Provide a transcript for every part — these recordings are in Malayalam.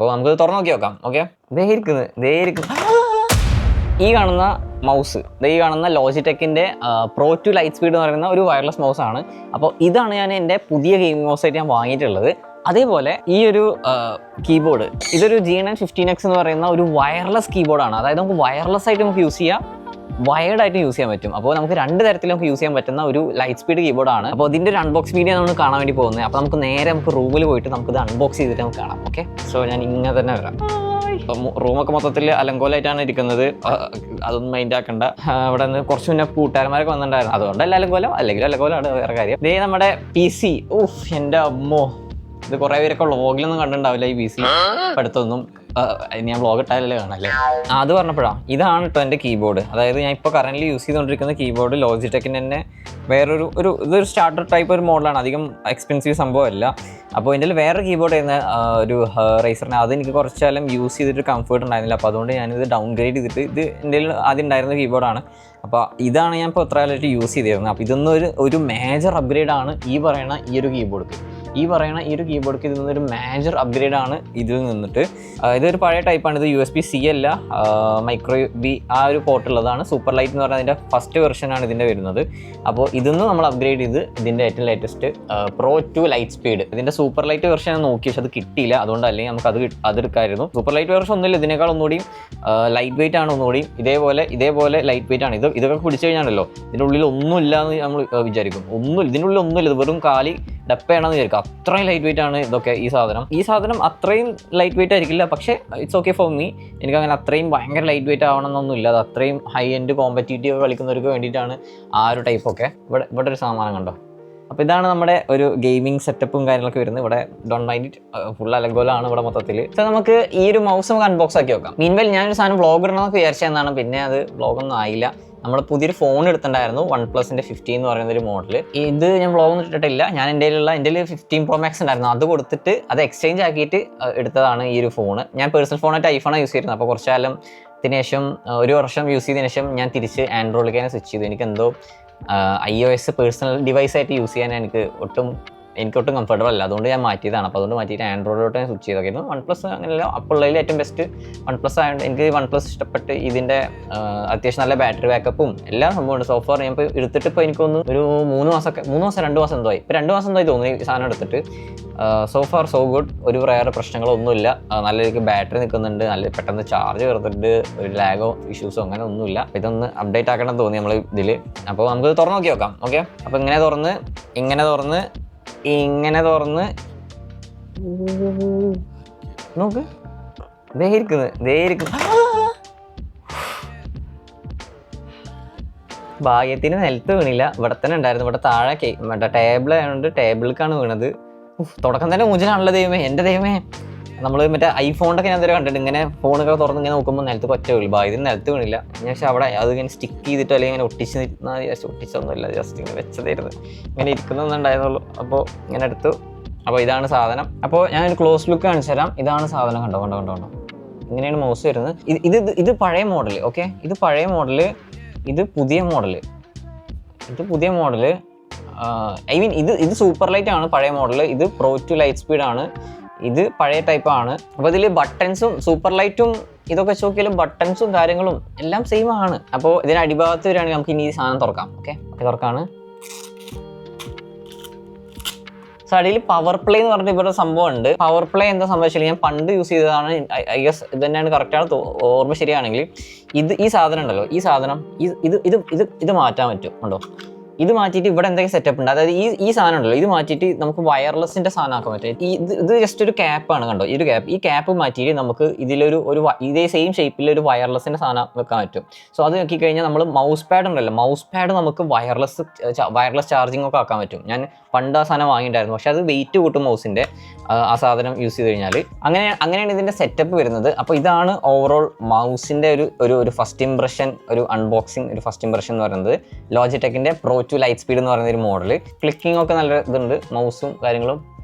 അപ്പോൾ നമുക്ക് തുറന്നു നോക്കി നോക്കാം. ഓക്കെ, ദേ ഇരിക്കുന്നു. ഈ കാണുന്ന മൗസ്, ഈ കാണുന്ന ലോജിടെക്കിൻ്റെ പ്രോ 2 ലൈറ്റ് സ്പീഡ് എന്ന് പറയുന്ന ഒരു വയർലെസ് മൗസ് ആണ്. അപ്പോൾ ഇതാണ് ഞാൻ എൻ്റെ പുതിയ ഗെയിമിംഗ് മൗസായിട്ട് ഞാൻ വാങ്ങിയിട്ടുള്ളത്. അതേപോലെ ഈ ഒരു കീബോർഡ്, ഇതൊരു G915X എന്ന് പറയുന്ന ഒരു വയർലെസ് കീബോർഡാണ്. അതായത് നമുക്ക് വയർലെസ് ആയിട്ട് നമുക്ക് യൂസ് ചെയ്യാം, വയർഡ് ആയിട്ട് യൂസ് ചെയ്യാൻ പറ്റും. അപ്പോൾ നമുക്ക് രണ്ട് തരത്തിൽ നമുക്ക് യൂസ് ചെയ്യാൻ പറ്റുന്ന ഒരു ലൈറ്റ് സ്പീഡ് കീബോർഡാണ്. അപ്പോൾ ഇതിൻ്റെ ഒരു അൺബോക്സ് വീഡിയോ നമ്മൾ കാണാൻ വേണ്ടി പോകുന്നത്. അപ്പോൾ നമുക്ക് റൂമിൽ പോയിട്ട് നമുക്കിത് അൺബോക്സ് ചെയ്തിട്ട് നമുക്ക് കാണാം. ഓക്കെ, സോ ഞാൻ ഇങ്ങനെ തന്നെ വരാം. റൂമൊക്കെ മൊത്തത്തിൽ അലങ്കോലമായിട്ടാണ് ഇരിക്കുന്നത്, അതൊന്നും മൈൻഡ് ആക്കണ്ട. ഇവിടെ നിന്ന് കുറച്ച് മുന്നേ കൂട്ടുകാരന്മാരൊക്കെ വന്നിട്ടുണ്ടായിരുന്നു, അതുകൊണ്ടല്ല അലങ്കോലം, അല്ലെങ്കിൽ അലങ്കോലമാണ് വേറെ കാര്യം. ഇതേ നമ്മുടെ PC. എൻ്റെ അമ്മോ, ഇത് കുറേ പേരൊക്കെ വ്ളോഗിലൊന്നും കണ്ടിട്ടുണ്ടാവില്ല ഈ PC. അടുത്തൊന്നും ഞാൻ വ്ളോഗ് ഇട്ടാലല്ലേ കാണാല്ലേ. അത് പറഞ്ഞപ്പോഴാണ്, ഇതാണ് കേട്ടോ എൻ്റെ കീബോർഡ്. അതായത് ഞാൻ ഇപ്പോൾ കറൻ്റ് യൂസ് ചെയ്തുകൊണ്ടിരിക്കുന്ന കീബോർഡ് ലോജിടെക്കിൻ്റെ തന്നെ വേറൊരു ഇതൊരു സ്റ്റാർട്ടർ ടൈപ്പ് ഒരു മോഡലാണ്, അധികം എക്സ്പെൻസീവ് സംഭവമല്ല. അപ്പോൾ ഇതിൽ വേറൊരു കീബോർഡ് ചെയ്യുന്ന ഒരു റേസറിന് അതെനിക്ക് കുറച്ച് കാലം യൂസ് ചെയ്തിട്ട് കംഫർട്ട് ഉണ്ടായിരുന്നില്ല. അപ്പോൾ അതുകൊണ്ട് ഞാനിത് ഡൗൺഗ്രേഡ് ചെയ്തിട്ട് ഇത് എൻ്റെ ആദ്യം ഉണ്ടായിരുന്ന കീബോർഡാണ്. അപ്പോൾ ഇതാണ് ഞാൻ ഇപ്പോൾ എത്ര കാലമായിട്ട് യൂസ് ചെയ്തിരുന്നത്. അപ്പോൾ ഇതൊന്നും ഒരു മേജർ അപ്ഗ്രേഡാണ് ഈ പറയുന്ന ഈ ഒരു കീബോർഡ്. ഇതിൽ നിന്നൊരു മേജർ അപ്ഗ്രേഡാണ് ഇതിൽ നിന്നിട്ട്. ഇതൊരു പഴയ ടൈപ്പാണ്. ഇത് USB-C അല്ല, മൈക്രോ ബി ആ ഒരു പോർട്ടുള്ളതാണ്. സൂപ്പർ ലൈറ്റ് എന്ന് പറഞ്ഞാൽ അതിൻ്റെ ഫസ്റ്റ് വെർഷനാണ് ഇതിൻ്റെ വരുന്നത്. അപ്പോൾ ഇതിന്ന് നമ്മൾ അപ്ഗ്രേഡ് ചെയ്ത് ഇതിൻ്റെ ഏറ്റവും ലേറ്റസ്റ്റ് പ്രോ 2 ലൈറ്റ് സ്പീഡ്, ഇതിൻ്റെ സൂപ്പർ ലൈറ്റ് വെർഷൻ നോക്കി, പക്ഷെ അത് കിട്ടിയില്ല. അതുകൊണ്ട് അല്ലെങ്കിൽ നമുക്ക് അതെടുക്കായിരുന്നു. സൂപ്പർ ലൈറ്റ് വെർഷൻ ഒന്നുമില്ല, ഇതിനേക്കാൾ ഒന്നുകൂടിയും ലൈറ്റ് വെയിറ്റ് ആണ്, ഒന്നുകൂടിയും ഇതേപോലെ ലൈറ്റ് വെയിറ്റ് ആണ്. ഇതൊക്കെ പിടിച്ചു കഴിഞ്ഞാണല്ലോ ഇതിൻ്റെ ഉള്ളിൽ ഒന്നുമില്ല എന്ന് നമ്മൾ വിചാരിക്കും. ഇതിൻ്റെ ഉള്ളിൽ ഒന്നുമില്ല, ഇത് വെറും കാലി ഡപ്പയാണെന്ന് വിചാരിക്കും. അത്രയും ലൈറ്റ് വെയിറ്റ് ആണ് ഇതൊക്കെ. ഈ സാധനം അത്രയും ലൈറ്റ് വെയിറ്റ് ആയിരിക്കില്ല, പക്ഷേ ഇറ്റ്സ് ഓക്കെ ഫോർ മീ. എനിക്കങ്ങനെ അത്രയും ഭയങ്കര ലൈറ്റ് വെയിറ്റ് ആവണമെന്നൊന്നുമില്ല. അത് അത്രയും ഹൈ എൻഡ് കോമ്പറ്റീറ്റീവ് കളിക്കുന്നവർക്ക് വേണ്ടിയിട്ടാണ് ആ ഒരു ടൈപ്പൊക്കെ. ഇവിടെ ഒരു സാമാനം കണ്ടോ. അപ്പോൾ ഇതാണ് നമ്മുടെ ഒരു ഗെയിമിംഗ് സെറ്റപ്പും കാര്യങ്ങളൊക്കെ വരുന്നത്. ഇവിടെ ഡോണ്ട് മൈൻഡ് ഇറ്റ്, ഫുൾ അലങ്കോലാണ് ഇവിടെ മൊത്തത്തിൽ. സോ നമുക്ക് ഈ ഒരു മൗസ് നമുക്ക് അൺബോക്സ് ആക്കി നോക്കാം. മീൻവെൽ ഞാനൊരു സാധനം വ്ളോഗ് ഇടണമെന്നൊക്കെ വിചാരിച്ചതെന്നാണ്, പിന്നെ അത് വ്ളോഗൊന്നും ആയില്ല. നമ്മൾ പുതിയൊരു ഫോൺ എടുത്തിട്ടുണ്ടായിരുന്നു, OnePlusന്റെ 15 എന്ന് പറയുന്ന ഒരു മോഡൽ. ഇത് ഞാൻ വ്ളോഗൊന്നും ഇട്ടിട്ടില്ല. ഞാൻ എൻ്റെ 15 Pro Max ഉണ്ടായിരുന്നു, അത് കൊടുത്തിട്ട് അത് എക്സ്ചേഞ്ച് ആക്കിയിട്ട് എടുത്തതാണ് ഈ ഒരു ഫോണ്. ഞാൻ പേഴ്സണൽ ഫോണായിട്ട് ഐഫോണാണ് യൂസ് ചെയ്യുന്നത്. അപ്പോൾ കുറച്ച് കാലത്തിന് ശേഷം, ഒരു വർഷം യൂസ് ചെയ്തതിന് ശേഷം ഞാൻ തിരിച്ച് ആൻഡ്രോയിഡിലേക്ക് തന്നെ സ്വിച്ച് ചെയ്തു. എനിക്കെന്തോ iOS പേഴ്സണൽ ഡിവൈസായിട്ട് യൂസ് ചെയ്യാൻ എനിക്ക് ഒട്ടും കംഫർട്ടബിൾ അല്ല. അതുകൊണ്ട് ഞാൻ മാറ്റിയതാണ്. അപ്പോൾ അതുകൊണ്ട് മാറ്റിയിട്ട് ആൻഡ്രോയിഡോട്ട് ഞാൻ സ്വിച്ച് ചെയ്തൊക്കെയായിരുന്നു. OnePlus അങ്ങനെയല്ല, അപ്പോൾ ഉള്ളതിൽ ഏറ്റവും ബെസ്റ്റ് OnePlus ആയതുകൊണ്ട് എനിക്ക് OnePlus ഇഷ്ടപ്പെട്ട്. ഇതിൻ്റെ അത്യാവശ്യം നല്ല ബാറ്ററി ബാക്കപ്പും എല്ലാ സംഭവമുണ്ട്. സോഫ്റ്റ്വെയർ ഞാൻ ഇപ്പോൾ എടുത്തിട്ട് ഇപ്പോൾ എനിക്കൊന്ന് ഒരു 2 മാസം എന്തോ ആയി. ഇപ്പോൾ 2 മാസം എന്തായി തോന്നി ഈ സാധനം എടുത്തിട്ട്. So far so good. ഒരു വേറെ പ്രശ്നങ്ങളൊന്നുമില്ല. നല്ല രീതിക്ക് ബാറ്ററി നിൽക്കുന്നുണ്ട്, നല്ല പെട്ടെന്ന് ചാർജ് കയറുന്നുണ്ട്, ഒരു ലാഗോ ഇഷ്യൂസോ അങ്ങനെ ഒന്നുമില്ല. ഇതൊന്ന് അപ്ഡേറ്റ് ആക്കണം തോന്നി നമ്മൾ ഇതിൽ. അപ്പോൾ നമുക്ക് തുറന്ന് നോക്കി നോക്കാം. ഓക്കെ, അപ്പോൾ ഇങ്ങനെ തുറന്ന് നോക്ക്. ദേ ഇരിക്കുന്നു. ഭാഗ്യത്തിന് നിലത്ത് വീണില്ല, ഇവിടെ തന്നെ ഉണ്ടായിരുന്നു. ഇവിടെ താഴെ ടേബിൾ ആയതുകൊണ്ട് ടേബിളിലേക്കാണ് വീണത്. തുടക്കം തന്നെ മൂഞ്ചനാണല്ലോ ദൈവമേ, എൻ്റെ ദൈവമേ. നമ്മൾ മറ്റേ ഐഫോണിൻ്റെ ഞാൻ ഇതുവരെ കണ്ടിട്ട് ഇങ്ങനെ ഫോണൊക്കെ തുറന്ന് ഇങ്ങനെ നോക്കുമ്പോൾ നിലത്ത് ഒറ്റ വീഴും. ഭാഗ്യത്തിന് നിലത്ത് വീണില്ല. ഞാൻ പക്ഷേ അവിടെ അതിങ്ങനെ സ്റ്റിക്ക് ചെയ്തിട്ടോ അല്ലെങ്കിൽ ഇങ്ങനെ ഒട്ടിച്ചൊന്നുമില്ല, ജസ്റ്റ് ഇങ്ങനെ വെച്ചതായിരുന്നു. ഇങ്ങനെ ഇരിക്കുന്നൊന്നുണ്ടായിരുന്നുള്ളൂ. അപ്പോൾ ഇങ്ങനെ എടുത്തു. അപ്പോൾ ഇതാണ് സാധനം. അപ്പോൾ ഞാനൊരു ക്ലോസ് ലുക്ക് കാണിച്ചു തരാം. ഇതാണ് സാധനം. കണ്ടോ. ഇങ്ങനെയാണ് മൗസ് വരുന്നത്. ഇത് പഴയ മോഡൽ. ഓക്കെ, ഇത് പഴയ മോഡൽ, ഇത് പുതിയ മോഡൽ. ഐ മീൻ ഇത് സൂപ്പർ ലൈറ്റ് ആണ് പഴയ മോഡൽ. ഇത് പ്രോ 2 ലൈറ്റ് സ്പീഡ് ആണ്. ഇത് പഴയ ടൈപ്പാണ്. അപ്പോൾ ഇതിൽ ബട്ടൺസും സൂപ്പർ ലൈറ്റും ഇതൊക്കെ വെച്ച് നോക്കിയാലും ബട്ടൺസും കാര്യങ്ങളും എല്ലാം സെയിം ആണ്. അപ്പോൾ ഇതിന് അടിഭാഗത്ത് വരികയാണെങ്കിൽ നമുക്ക് ഇനി ഈ സാധനം തുറക്കാം. ഓക്കെ, തുറക്കാണ്. സോ അടിയിൽ പവർ പ്ലേ എന്ന് പറഞ്ഞിട്ട് ഇവിടെ സംഭവം ഉണ്ട്. പവർ പ്ലേ എന്താ സംഭവിച്ചാൽ ഞാൻ പണ്ട് യൂസ് ചെയ്തതാണ്. ഐ ഗസ് ഇത് തന്നെയാണ് കറക്റ്റാണ് ഓർമ്മ ശരിയാണെങ്കിൽ. ഈ സാധനം ഉണ്ടല്ലോ, ഈ സാധനം ഇത് മാറ്റാൻ പറ്റും. ഉണ്ടോ? ഇത് മാറ്റിയിട്ട് ഇവിടെ എന്തൊക്കെ സെറ്റപ്പ് ഉണ്ട്. അതായത് ഈ സാധനം ഉണ്ടല്ലോ, ഇത് മാറ്റിയിട്ട് നമുക്ക് വയർലെസ്സിൻ്റെ സാധനം ആക്കാൻ പറ്റും. ഇത് ജസ്റ്റ് ഒരു ക്യാപ്പാണ്. കണ്ടോ, ഈ ക്യാപ്പ് മാറ്റിയിട്ട് നമുക്ക് ഇതിലൊരു ഇതേ സെയിം ഷേപ്പിൽ ഒരു വയർലെസ്സിൻ്റെ സാധനം വെക്കാൻ പറ്റും. സോ അത് നോക്കിക്കഴിഞ്ഞാൽ നമ്മൾ മൗസ് പാഡ് ഉണ്ടല്ലോ, മൗസ് പാഡ് നമുക്ക് വയർലെസ് ചാർജിങ് ഒക്കെ ആക്കാൻ പറ്റും. ഞാൻ പണ്ട് ആ സാധനം വാങ്ങിയിട്ടുണ്ടായിരുന്നു, പക്ഷേ അത് വെയിറ്റ് കൂട്ടും മൗസിൻ്റെ ആ സാധനം യൂസ് ചെയ്ത് കഴിഞ്ഞാൽ. അങ്ങനെയാണ് ഇതിൻ്റെ സെറ്റപ്പ് വരുന്നത്. അപ്പോൾ ഇതാണ് ഓവറോൾ മൗസിൻ്റെ ഒരു ഫസ്റ്റ് ഇംപ്രഷൻ, ഒരു അൺബോക്സിങ്, ഒരു ഫസ്റ്റ് ഇംപ്രഷൻ എന്ന് പറയുന്നത്. ലോജിടെക്കിൻ്റെ പ്രോ 2 ലൈറ്റ് സ്പീഡ് എന്ന് പറയുന്ന ഒരു മോഡൽ. ക്ലിക്കിംഗ് ഒക്കെ നല്ല ഇതുണ്ട്, മൗസും കാര്യങ്ങളും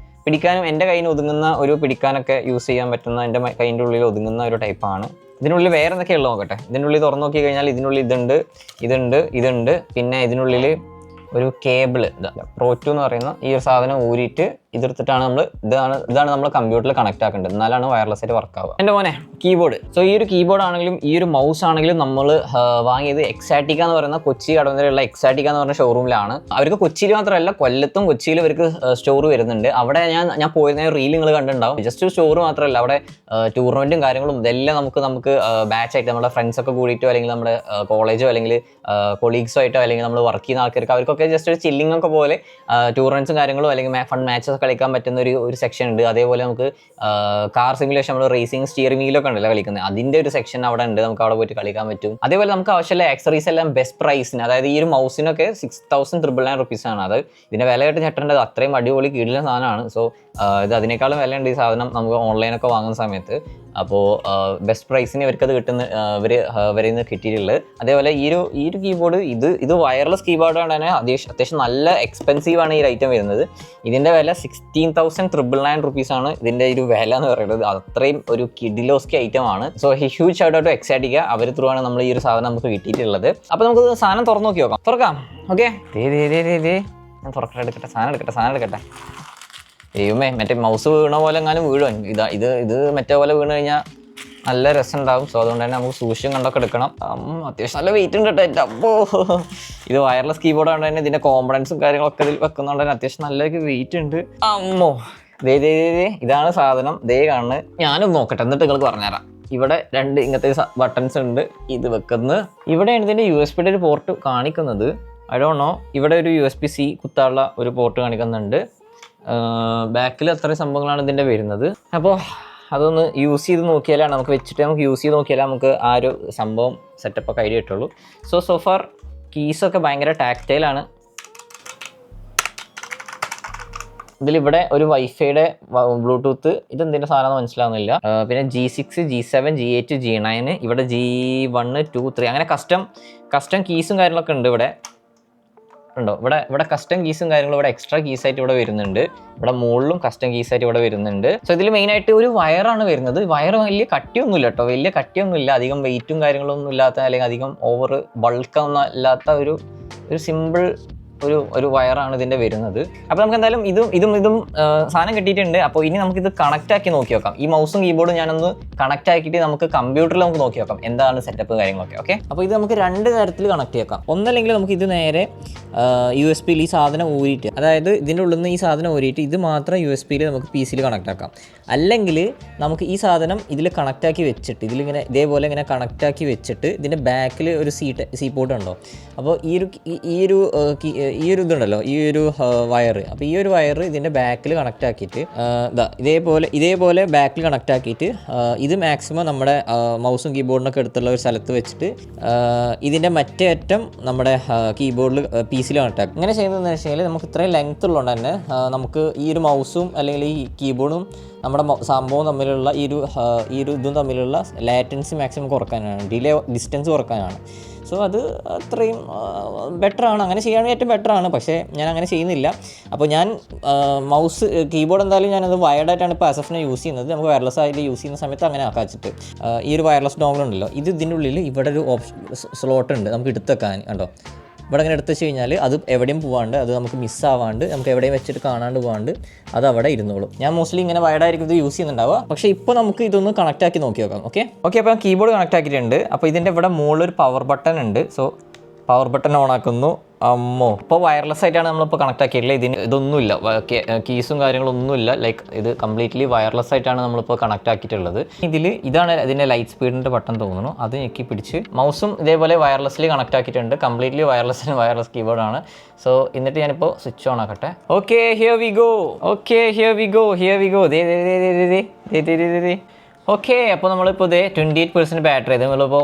പിടിക്കാനും എൻ്റെ കയ്യിൽ ഒതുങ്ങുന്ന പിടിക്കാനൊക്കെ യൂസ് ചെയ്യാൻ പറ്റുന്ന, എൻ്റെ കൈൻ്റെ ഉള്ളിൽ ഒതുങ്ങുന്ന ഒരു ടൈപ്പാണ്. ഇതിനുള്ളിൽ വേറെ എന്തൊക്കെയുള്ളത് നോക്കട്ടെ. ഇതിനുള്ളിൽ തുറന്നു നോക്കി കഴിഞ്ഞാൽ ഇതിനുള്ളിൽ ഇതുണ്ട്. പിന്നെ ഇതിനുള്ളിൽ ഒരു കേബിള്, പ്രോ 2 എന്ന് പറയുന്ന ഈ ഒരു സാധനം ഊരിയിട്ട് ഇതെടുത്തിട്ടാണ് നമ്മൾ ഇതാണ് നമ്മൾ കമ്പ്യൂട്ടറിൽ കണക്ട് ആക്കേണ്ടത്, എന്നാലാണ് വയർലെസ് ആയിട്ട് വർക്ക് ആവുക. എൻ്റെ മോനെ കീബോർഡ്. സോ ഈ ഒരു കീബോർഡ് ആണെങ്കിലും ഈ ഒരു മൗസ് ആണെങ്കിലും നമ്മൾ വാങ്ങിയത് എക്സാറ്റിക്ക എന്ന് പറയുന്ന കൊച്ചി കടവന്ത്രയിലുള്ള എക്സാറ്റിക്ക എന്ന് പറഞ്ഞ ഷോറൂമിലാണ്. അവർക്ക് കൊച്ചിയിൽ മാത്രമല്ല കൊല്ലത്തും കൊച്ചിയിലും അവർക്ക് സ്റ്റോർ വരുന്നുണ്ട്. അവിടെ ഞാൻ പോയിരുന്ന റീൽ നിങ്ങൾ കണ്ടിട്ടുണ്ടാവും. ജസ്റ്റ് സ്റ്റോർ മാത്രമല്ല, അവിടെ ടൂർണമെന്റും കാര്യങ്ങളും ഇതെല്ലാം നമുക്ക് ബാച്ചായിട്ട് നമ്മുടെ ഫ്രണ്ട്സൊക്കെ കൂടിയിട്ടോ അല്ലെങ്കിൽ നമ്മുടെ കോളേജോ അല്ലെങ്കിൽ കൊളീഗ്സോ ആയിട്ടോ അല്ലെങ്കിൽ നമ്മൾ വർക്ക് ചെയ്യുന്ന ആൾക്കാർക്ക് അവർക്കൊക്കെ ജസ്റ്റ് ഒരു ചില്ലിംഗ് ഒക്കെ പോലെ ടൂർണമെന്റ്സും കാര്യങ്ങളും അല്ലെങ്കിൽ ഫൺ മാച്ചസ് കളിക്കാൻ പറ്റുന്ന ഒരു സെക്ഷൻ ഉണ്ട്. അതേപോലെ നമുക്ക് കാർ സിമുലേഷൻ, നമ്മൾ റേസിംഗ് സ്റ്റിയറിംഗ് വീലൊക്കെ ഉണ്ടല്ലോ കളിക്കുന്നത്, അതിൻ്റെ ഒരു സെക്ഷൻ അവിടെ ഉണ്ട്. നമുക്ക് അവിടെ പോയിട്ട് കളിക്കാൻ പറ്റും. അതേപോലെ നമുക്ക് ആവശ്യമുള്ള ആക്സറീസ് എല്ലാം ബെസ്റ്റ് പ്രൈസിന്, അതായത് ഈ ഒരു മൗസിനൊക്കെ 6,999 റുപ്പീസാണ്. അത് ഇതിൻ്റെ വില കേട്ട് ഞെട്ടേണ്ടത്, അത്രയും അടിപൊളി കീഴിലെ സാധനമാണ്. സോ ഇത് അതിനേക്കാളും വിലയുണ്ട് ഈ സാധനം നമുക്ക് ഓൺലൈനൊക്കെ വാങ്ങുന്ന സമയത്ത്. അപ്പോൾ ബെസ്റ്റ് പ്രൈസിന് ഇവർക്കത് ഇവരിൽ നിന്ന് കിട്ടിയിട്ടുള്ളത്. അതേപോലെ ഈ ഒരു കീബോർഡ് ഇത് വയർലെസ് കീബോർഡാണ് തന്നെ അത്യാവശ്യം നല്ല എക്സ്പെൻസീവാണ് ഈ ഐറ്റം വരുന്നത്. ഇതിൻ്റെ വില 16,999 റുപ്പീസാണ് ഇതിൻ്റെ ഒരു വില എന്ന് പറയുന്നത്. അത്രയും ഒരു കിഡിലോസ്കി ഐറ്റമാണ്. So huge shout out to Exotica, അവർ ത്രൂ ആണ് നമ്മൾ ഈ ഒരു സാധനം നമുക്ക് കിട്ടിയിട്ടുള്ളത്. അപ്പോൾ നമുക്ക് സാധനം തുറന്നു നോക്കി നോക്കാം. തുറക്കാം. ഓക്കെ, ഞാൻ എടുക്കട്ടെ, സാധനം എടുക്കട്ടെ. ദൈവമേ, മറ്റേ മൗസ് വീണ പോലെ എങ്ങാനും വീഴും. ഇത് മറ്റേ പോലെ വീണ് കഴിഞ്ഞാൽ നല്ല രസം ഉണ്ടാവും. സോ അതുകൊണ്ട് തന്നെ നമുക്ക് സൂക്ഷിച്ചും കണ്ടൊക്കെ എടുക്കണം. അത്യാവശ്യം നല്ല വെയിറ്റ് ഉണ്ട് കേട്ടോ. അപ്പോൾ ഇത് വയർലെസ് കീബോർഡ് കൊണ്ട് തന്നെ ഇതിൻ്റെ കോമ്പണൻസും കാര്യങ്ങളൊക്കെ ഇതിൽ വെക്കുന്നതുകൊണ്ട് തന്നെ അത്യാവശ്യം നല്ല വെയിറ്റ് ഉണ്ട്. അമ്മോ, ഇതാണ് സാധനം. കാണുന്നത്. ഞാനും നോക്കട്ടെ, എന്നിട്ട് നിങ്ങൾക്ക് പറഞ്ഞുതരാം. ഇവിടെ 2 ഇങ്ങനത്തെ ബട്ടൺസ് ഉണ്ട്. ഇത് വെക്കുന്നത് ഇവിടെയാണ് ഇതിൻ്റെ USB ഒരു പോർട്ട് കാണിക്കുന്നത്. I don't know. ഇവിടെ ഒരു USB-C കുത്താനുള്ള ഒരു പോർട്ട് കാണിക്കുന്നുണ്ട്. ബാക്കിൽ അത്രയും സംഭവങ്ങളാണ് ഇതിൻ്റെ വരുന്നത്. അപ്പോൾ അതൊന്ന് യൂസ് ചെയ്ത് നോക്കിയാലാണ് നമുക്ക് യൂസ് ചെയ്ത് നോക്കിയാലേ നമുക്ക് ആ ഒരു സംഭവം സെറ്റപ്പൊക്കെ ഐഡിയ കിട്ടുള്ളൂ. സോ ഫാർ കീസൊക്കെ ഭയങ്കര ടാക്റ്റൈലാണ്. ഇതിലിവിടെ ഒരു വൈഫൈയുടെ ബ്ലൂടൂത്ത്, ഇതെന്തിൻ്റെ സാധനമെന്ന് മനസ്സിലാവുന്നില്ല. പിന്നെ G6, G7, G8, G9, ഇവിടെ G1, 2, 3 അങ്ങനെ കസ്റ്റം കീസും കാര്യങ്ങളൊക്കെ ഉണ്ട്. ഇവിടെ ഉണ്ടോ? ഇവിടെ കസ്റ്റം കീസും കാര്യങ്ങളും ഇവിടെ എക്സ്ട്രാ കീസായിട്ട് ഇവിടെ വരുന്നുണ്ട്. ഇവിടെ മുകളിലും കസ്റ്റം കീസായിട്ട് ഇവിടെ വരുന്നുണ്ട്. സോ ഇതിൽ മെയിനായിട്ട് ഒരു വയറാണ് വരുന്നത്. വയർ വലിയ കട്ടിയൊന്നുമില്ല കേട്ടോ, വലിയ കട്ടിയൊന്നുമില്ല. അധികം വെയിറ്റും കാര്യങ്ങളൊന്നും ഇല്ലാത്ത, അല്ലെങ്കിൽ അധികം ഓവർ ബൾക്കൊന്നും ഇല്ലാത്ത ഒരു സിമ്പിൾ ഒരു വയറാണ് ഇതിൻ്റെ വരുന്നത്. അപ്പോൾ നമുക്ക് എന്തായാലും ഇതും സാധനം കിട്ടിയിട്ടുണ്ട്. അപ്പോൾ ഇനി നമുക്കിത് കണക്റ്റ് ആക്കി നോക്കി നോക്കാം. ഈ മൗസും കീബോർഡും ഞാനൊന്ന് കണക്റ്റ് ആക്കിയിട്ട് നമുക്ക് കമ്പ്യൂട്ടറിൽ നമുക്ക് നോക്കി നോക്കാം എന്താണ് സെറ്റപ്പ് കാര്യങ്ങളൊക്കെ. ഓക്കെ, അപ്പോൾ ഇത് നമുക്ക് 2 തരത്തിൽ കണക്ട് ചെയ്യാം. ഒന്നല്ലെങ്കിൽ നമുക്ക് ഇത് നേരെ USB-യിൽ ഈ സാധനം ഊരിയിട്ട്, അതായത് ഇതിൻ്റെ ഉള്ളിൽ നിന്ന് ഈ സാധനം ഊരിയിട്ട് ഇത് മാത്രം USB-യിൽ നമുക്ക് PC-യിൽ കണക്ട് ആക്കാം. അല്ലെങ്കിൽ നമുക്ക് ഈ സാധനം ഇതിൽ കണക്റ്റാക്കി വെച്ചിട്ട് ഇതിലിങ്ങനെ ഇതേപോലെ ഇങ്ങനെ കണക്റ്റാക്കി വെച്ചിട്ട് ഇതിൻ്റെ ബാക്കിൽ ഒരു സി പോർട്ട് ഉണ്ടോ. അപ്പോൾ ഈ ഒരു ഇതുണ്ടല്ലോ, ഈ ഒരു വയർ. അപ്പോൾ ഈ ഒരു വയർ ഇതിൻ്റെ ബാക്കിൽ കണക്റ്റ് ആക്കിയിട്ട് ഇതേപോലെ ബാക്കിൽ കണക്റ്റ് ആക്കിയിട്ട് ഇത് മാക്സിമം നമ്മുടെ മൗസും കീബോർഡിനൊക്കെ എടുത്തുള്ള ഒരു സ്ഥലത്ത് വെച്ചിട്ട് ഇതിൻ്റെ മറ്റേ അറ്റം നമ്മുടെ കീബോർഡിൽ PC-യിൽ കണക്റ്റ് ആക്കും. ഇങ്ങനെ ചെയ്യുന്നതെന്ന് വെച്ച് കഴിഞ്ഞാൽ നമുക്ക് ഇത്രയും ലെങ്ത് ഉള്ളതുകൊണ്ട് തന്നെ നമുക്ക് ഈ ഒരു മൗസും അല്ലെങ്കിൽ ഈ കീബോർഡും നമ്മുടെ സംഭവം തമ്മിലുള്ള ഈ ഒരു ഇതും തമ്മിലുള്ള ലാറ്റൻസി മാക്സിമം കുറക്കാനാണ്, ഡിസ്റ്റൻസ് കുറക്കാനാണ്. സോ അത് അത്രയും ബെറ്ററാണ്. അങ്ങനെ ചെയ്യുകയാണെങ്കിൽ ഏറ്റവും ബെറ്ററാണ്. പക്ഷേ ഞാൻ അങ്ങനെ ചെയ്യുന്നില്ല. അപ്പോൾ ഞാൻ കീബോർഡ് എന്തായാലും ഞാനത് വയർഡായിട്ടാണ് ഇപ്പോൾ ASUS യൂസ് ചെയ്യുന്നത്. നമുക്ക് വയർലെസ് ആയിട്ട് യൂസ് ചെയ്യുന്ന സമയത്ത് അങ്ങനെ ആക്കാച്ചിട്ട് ഈ ഒരു വയർലെസ് ഡോംഗിൾ ഉണ്ടല്ലോ, ഇതിൻ്റെ ഉള്ളിൽ ഇവിടെ ഒരു സ്ലോട്ട് ഉണ്ട് നമുക്ക് എടുത്ത് വെക്കാൻ. കണ്ടോ, ഇവിടെ അങ്ങനെ എടുത്ത് വെച്ച് കഴിഞ്ഞാൽ അത് എവിടെയും പോകാണ്ട്, അത് നമുക്ക് മിസ്സാവാണ്ട്, നമുക്ക് എവിടെയും വെച്ചിട്ട് കാണാണ്ട് പോകാണ്ട് അത് അവിടെ ഇരുന്നോളും. ഞാൻ മോസ്റ്റ്ലി ഇങ്ങനെ വൈഡായിരിക്കും ഇത് യൂസ് ചെയ്യുന്നുണ്ടാവുക. പക്ഷേ ഇപ്പോൾ നമുക്ക് ഇതൊന്ന് കണക്റ്റ് ആക്കി നോക്കി നോക്കാം. ഓക്കെ, അപ്പോൾ കീബോർഡ് കണക്റ്റ് ആക്കിയിട്ടുണ്ട്. അപ്പോൾ ഇതിൻ്റെ ഇവിടെ മുകളിലൊരു പവർ ബട്ടൺ ഉണ്ട്. സോ പവർ ബട്ടൺ ഓൺ ആക്കുന്നു. അമ്മോ, ഇപ്പോൾ വയർലെസ് ആയിട്ടാണ് നമ്മളിപ്പോൾ കണക്റ്റ് ആക്കിയിട്ടുള്ളത്. ഇതൊന്നുമില്ല, കീസും കാര്യങ്ങളൊന്നുമില്ല. ലൈക്ക് ഇത് കംപ്ലീറ്റ്ലി വയർലെസ് ആയിട്ടാണ് നമ്മളിപ്പോൾ കണക്റ്റ് ആക്കിയിട്ടുള്ളത്. ഇതാണ് ഇതിൻ്റെ ലൈറ്റ് സ്പീഡിൻ്റെ ബട്ടൺ തോന്നുന്നു. അത് ഞെക്കി പിടിച്ച് മൗസും ഇതേപോലെ വയർലെസ്സിൽ കണക്റ്റ് ആക്കിയിട്ടുണ്ട്. കംപ്ലീറ്റ്ലി വയർലെസ് കീബോർഡാണ്. സോ എന്നിട്ട് ഞാനിപ്പോൾ സ്വിച്ച് ഓൺ ആക്കട്ടെ. Okay, here we go. Okay, അപ്പോൾ നമ്മളിപ്പോൾ 28% ബാറ്ററി, ഇത് നമ്മളിപ്പോൾ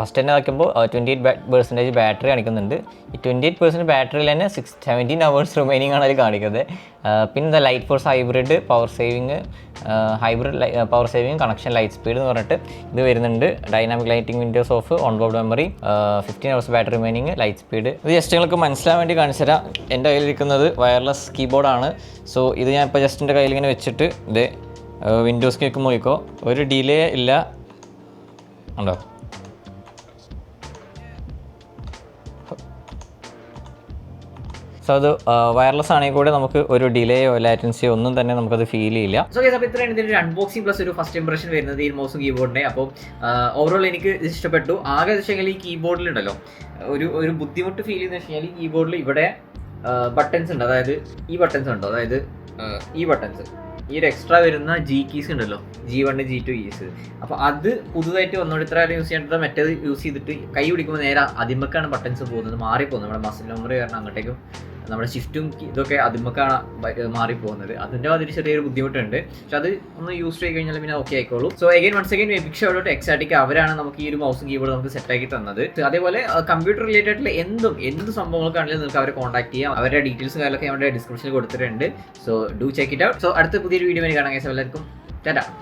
ഫസ്റ്റ് തന്നെ വയ്ക്കുമ്പോൾ 28% ബാറ്ററി കാണിക്കുന്നുണ്ട്. ഈ 28% ബാറ്ററിയിൽ തന്നെ 17 hours റിമൈനിങ് ആണ് അതിൽ കാണിക്കുന്നത്. പിന്നെ light force hybrid power saving connection light speed എന്ന് പറഞ്ഞിട്ട് ഇത് വരുന്നുണ്ട്. Dynamic lighting Windows of, on board memory, 15 hours battery remaining, light speed. ഇത് ജസ്റ്റ് നിങ്ങൾക്ക് മനസ്സിലാൻ വേണ്ടി കാണിച്ചു തരാം. എൻ്റെ കയ്യിലിരിക്കുന്നത് വയർലെസ് കീബോർഡാണ്. സോ ഇത് ഞാൻ ഇപ്പോൾ ജസ്റ്റ് എൻ്റെ കയ്യിൽ ഇങ്ങനെ വെച്ചിട്ട് വിൻഡോസ് കേക്ക് നോക്കിക്കോ, ഒരു ഡിലേ ഇല്ല. ഉണ്ടോ? സോ സോ അത് വയർലെസ് ആണെങ്കിൽ കൂടെ നമുക്ക് ഒരു ഡിലേയോ ലാറ്റൻസിയോ ഒന്നും തന്നെ നമുക്കത് ഫീൽ ചെയ്യില്ല. സോ അപ്പോൾ ഇത്രയാണ് ഇതിൻ്റെ ഒരു അൺബോക്സിംഗ് പ്ലസ് ഒരു ഫസ്റ്റ് ഇംപ്രഷൻ വരുന്നത് ഈ മൗസും കീബോർഡിൻ്റെ. അപ്പോൾ ഓവറോൾ എനിക്ക് ഇഷ്ടപ്പെട്ടു. ആകെ വെച്ചാൽ ഈ കീബോർഡിലുണ്ടല്ലോ ഒരു ബുദ്ധിമുട്ട് ഫീൽ ചെയ്യുന്ന വെച്ചാൽ ഈ കീബോർഡിൽ ഇവിടെ ബട്ടൺസ് ഉണ്ട്. അതായത് ഈ ബട്ടൺസ് ഉണ്ടോ, അതായത് ഈ ബട്ടൺസ്, ഈ ഒരു എക്സ്ട്രാ വരുന്ന ജി കീസ് ഉണ്ടല്ലോ, G1 G2 കീസ്. അപ്പോൾ അത് പുതുതായിട്ട് വന്നോണ്ട് ഇത്ര കാലം യൂസ് ചെയ്യേണ്ടത് മറ്റേത് യൂസ് ചെയ്തിട്ട് കൈ പിടിക്കുമ്പോൾ നേരെ അതിമക്കാണ് ബട്ടൺസ് പോകുന്നത്, മാറിപ്പോകുന്നത്. നമ്മുടെ മസിൽ മെമ്മറി കാരണം അങ്ങോട്ടേക്കും നമ്മുടെ ഷിഫ്റ്റും ഇതൊക്കെ അതിമക്കാണ് മാറിപ്പോകുന്നത്. അതിൻ്റെ അതിൽ ചെറിയൊരു ബുദ്ധിമുട്ടുണ്ട്. പക്ഷെ അത് ഒന്ന് യൂസ് ചെയ്ത് കഴിഞ്ഞാൽ പിന്നെ ഓക്കെ ആയിക്കോളൂ. So once again big shout out Exotic. അവരാണ് നമുക്ക് ഈ ഒരു മൗസും കീബോർഡ് നമുക്ക് സെറ്റാക്കി തന്നത്. അതേപോലെ കമ്പ്യൂട്ടർ റിലേറ്റഡ് എന്ത് സംഭവങ്ങൾക്കാണെങ്കിലും നിങ്ങൾക്ക് അവരെ കോൺടാക്ട് ചെയ്യാം. അവരുടെ ഡീറ്റെയിൽസ് കാര്യങ്ങളൊക്കെ നമ്മുടെ ഡിസ്ക്രിപ്ഷനിൽ കൊടുത്തിട്ടുണ്ട്. So do check it out. So അടുത്ത പുതിയൊരു വീഡിയോ കാണാൻ എല്ലാവർക്കും ടാറ്റാ.